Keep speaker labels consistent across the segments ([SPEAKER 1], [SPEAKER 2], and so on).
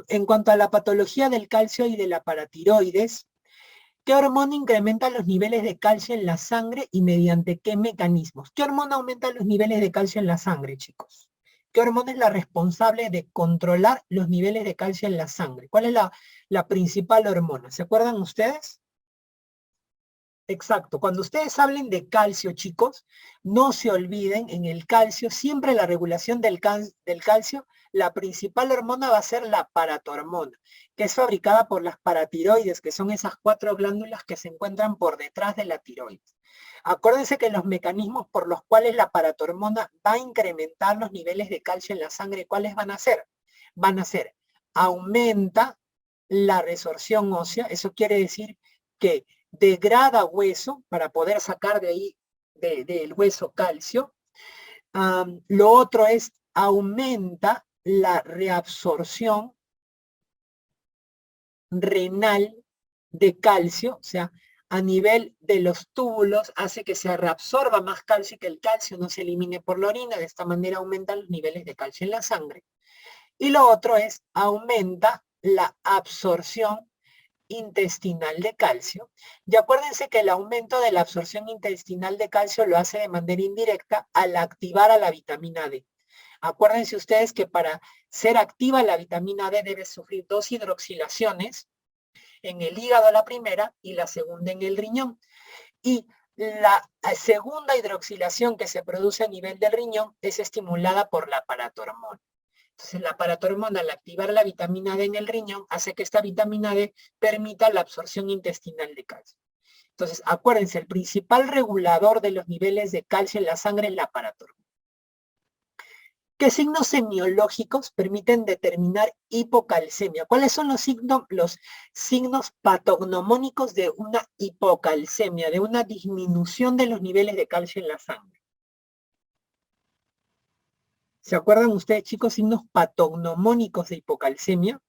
[SPEAKER 1] En cuanto a la patología del calcio y de la paratiroides, ¿qué hormona incrementa los niveles de calcio en la sangre y mediante qué mecanismos? ¿Qué hormona aumenta los niveles de calcio en la sangre, chicos? ¿Qué hormona es la responsable de controlar los niveles de calcio en la sangre? ¿Cuál es la principal hormona? ¿Se acuerdan ustedes? Exacto. Cuando ustedes hablen de calcio, chicos, no se olviden, en el calcio, siempre la regulación del calcio, la principal hormona va a ser la paratormona, que es fabricada por las paratiroides, que son esas 4 glándulas que se encuentran por detrás de la tiroides. Acuérdense que los mecanismos por los cuales la paratormona va a incrementar los niveles de calcio en la sangre, ¿cuáles van a ser? Van a ser, aumenta la resorción ósea, eso quiere decir que degrada hueso para poder sacar de ahí del hueso calcio. Lo otro es aumenta la reabsorción renal de calcio, o sea, a nivel de los túbulos hace que se reabsorba más calcio y que el calcio no se elimine por la orina. De esta manera aumentan los niveles de calcio en la sangre. Y lo otro es aumenta la absorción intestinal de calcio. Y acuérdense que el aumento de la absorción intestinal de calcio lo hace de manera indirecta al activar a la vitamina D. Acuérdense ustedes que para ser activa la vitamina D debe sufrir 2 hidroxilaciones, en el hígado la primera y la segunda en el riñón. Y la segunda hidroxilación que se produce a nivel del riñón es estimulada por la paratormona. Entonces, la paratormona, al activar la vitamina D en el riñón, hace que esta vitamina D permita la absorción intestinal de calcio. Entonces, acuérdense, el principal regulador de los niveles de calcio en la sangre es la paratormona. ¿Qué signos semiológicos permiten determinar hipocalcemia? ¿Cuáles son los signos patognomónicos de una hipocalcemia, de una disminución de los niveles de calcio en la sangre? ¿Se acuerdan ustedes, chicos, signos patognomónicos de hipocalcemia?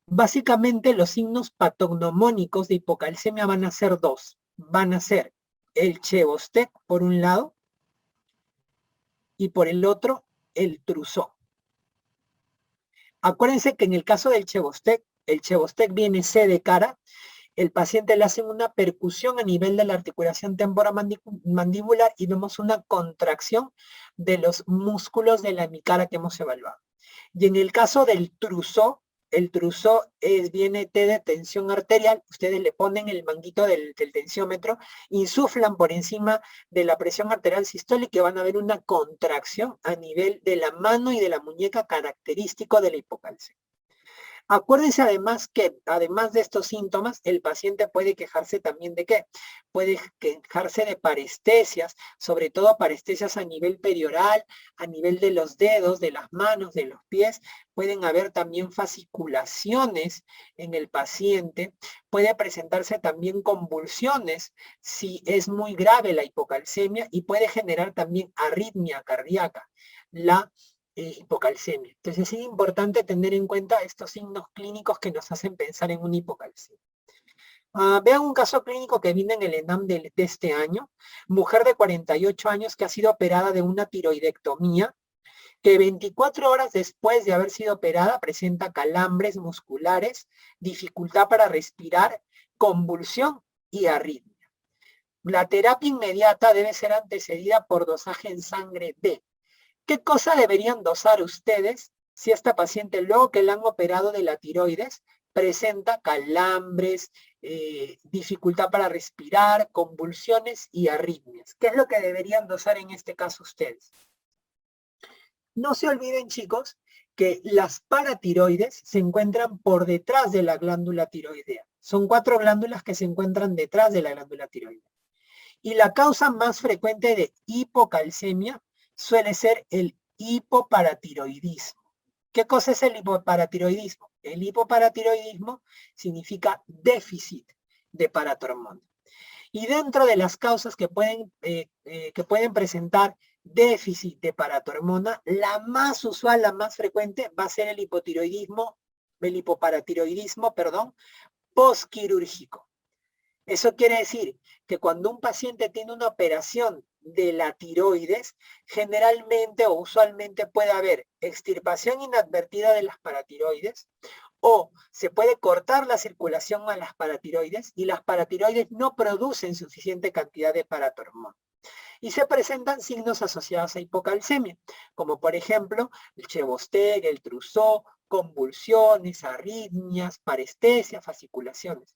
[SPEAKER 1] Básicamente los signos patognomónicos de hipocalcemia van a ser 2. Van a ser el Chebostec por un lado y por el otro el Trousseau. Acuérdense que en el caso del Chebostec, el Chebostec viene C de cara, el paciente le hacen una percusión a nivel de la articulación temporomandibular y vemos una contracción de los músculos de la hemicara que hemos evaluado. Y en el caso del Trousseau, el Trousseau viene de tensión arterial, ustedes le ponen el manguito del tensiómetro, insuflan por encima de la presión arterial sistólica y van a ver una contracción a nivel de la mano y de la muñeca característico de la hipocalcemia. Acuérdense además que, además de estos síntomas, el paciente puede quejarse también de ¿qué? Puede quejarse de parestesias, sobre todo parestesias a nivel perioral, a nivel de los dedos, de las manos, de los pies. Pueden haber también fasciculaciones en el paciente. Puede presentarse también convulsiones si es muy grave la hipocalcemia y puede generar también arritmia cardíaca. La hipocalcemia. Entonces es importante tener en cuenta estos signos clínicos que nos hacen pensar en una hipocalcemia. Vean un caso clínico que viene en el ENAM de este año. Mujer de 48 años que ha sido operada de una tiroidectomía, que 24 horas después de haber sido operada presenta calambres musculares, dificultad para respirar, convulsión y arritmia. La terapia inmediata debe ser antecedida por dosaje en sangre de ¿qué cosa deberían dosar ustedes si esta paciente, luego que la han operado de la tiroides, presenta calambres, dificultad para respirar, convulsiones y arritmias? ¿Qué es lo que deberían dosar en este caso ustedes? No se olviden, chicos, que las paratiroides se encuentran por detrás de la glándula tiroidea. Son 4 glándulas que se encuentran detrás de la glándula tiroidea. Y la causa más frecuente de hipocalcemia suele ser el hipoparatiroidismo. ¿Qué cosa es el hipoparatiroidismo? El hipoparatiroidismo significa déficit de paratormona. Y dentro de las causas que pueden presentar déficit de paratormona, la más usual, la más frecuente, va a ser el hipoparatiroidismo, postquirúrgico. Eso quiere decir que cuando un paciente tiene una operación de la tiroides, generalmente o usualmente puede haber extirpación inadvertida de las paratiroides, o se puede cortar la circulación a las paratiroides y las paratiroides no producen suficiente cantidad de paratormona. Y se presentan signos asociados a hipocalcemia, como por ejemplo el Chebostec, el Trousseau, convulsiones, arritmias, parestesia, fasciculaciones.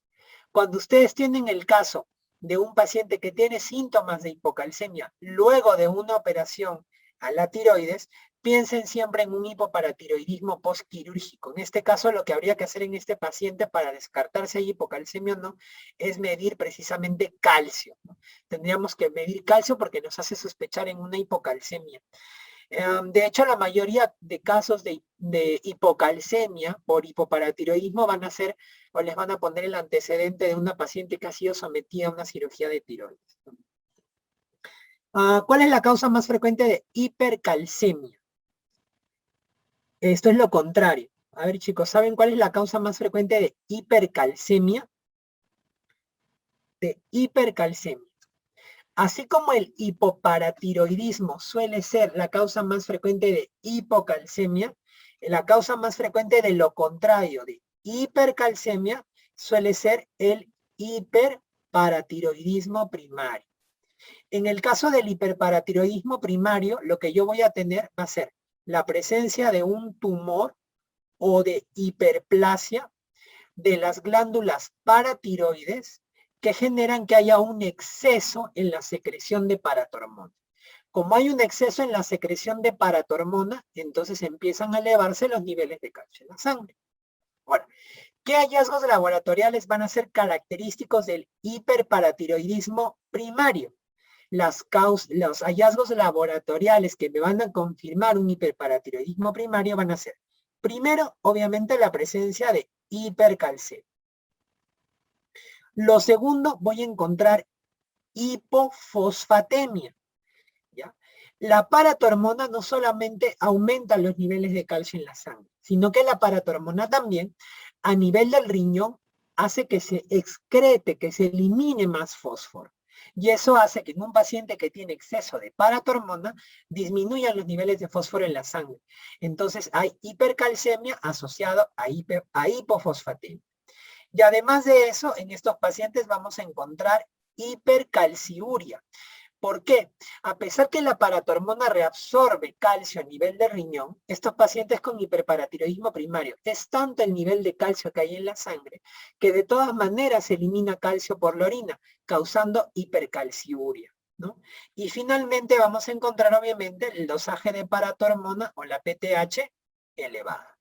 [SPEAKER 1] Cuando ustedes tienen el caso de un paciente que tiene síntomas de hipocalcemia luego de una operación a la tiroides, piensen siempre en un hipoparatiroidismo postquirúrgico. En este caso, lo que habría que hacer en este paciente para descartar si hay hipocalcemia o no, es medir precisamente calcio, ¿no? Tendríamos que medir calcio porque nos hace sospechar en una hipocalcemia. De hecho, la mayoría de casos de hipocalcemia por hipoparatiroidismo van a ser, o les van a poner el antecedente de una paciente que ha sido sometida a una cirugía de tiroides. ¿Cuál es la causa más frecuente de hipercalcemia? Esto es lo contrario. A ver, chicos, ¿saben cuál es la causa más frecuente de hipercalcemia? De hipercalcemia. Así como el hipoparatiroidismo suele ser la causa más frecuente de hipocalcemia, la causa más frecuente de lo contrario, de hipercalcemia, suele ser el hiperparatiroidismo primario. En el caso del hiperparatiroidismo primario, lo que yo voy a tener va a ser la presencia de un tumor o de hiperplasia de las glándulas paratiroides que generan que haya un exceso en la secreción de paratormona. Como hay un exceso en la secreción de paratormona, entonces empiezan a elevarse los niveles de calcio en la sangre. Ahora, ¿qué hallazgos laboratoriales van a ser característicos del hiperparatiroidismo primario? Los hallazgos laboratoriales que me van a confirmar un hiperparatiroidismo primario van a ser, primero, obviamente, la presencia de hipercalcemia. Lo segundo, voy a encontrar hipofosfatemia, ¿ya? La paratormona no solamente aumenta los niveles de calcio en la sangre, sino que la paratormona también, a nivel del riñón, hace que se excrete, que se elimine más fósforo. Y eso hace que en un paciente que tiene exceso de paratormona, disminuyan los niveles de fósforo en la sangre. Entonces hay hipercalcemia asociado a hipofosfatemia. Y además de eso, en estos pacientes vamos a encontrar hipercalciuria. ¿Por qué? A pesar que la paratormona reabsorbe calcio a nivel de riñón, estos pacientes con hiperparatiroidismo primario, es tanto el nivel de calcio que hay en la sangre, que de todas maneras se elimina calcio por la orina, causando hipercalciuria, ¿no? Y finalmente vamos a encontrar obviamente el dosaje de paratormona o la PTH elevada.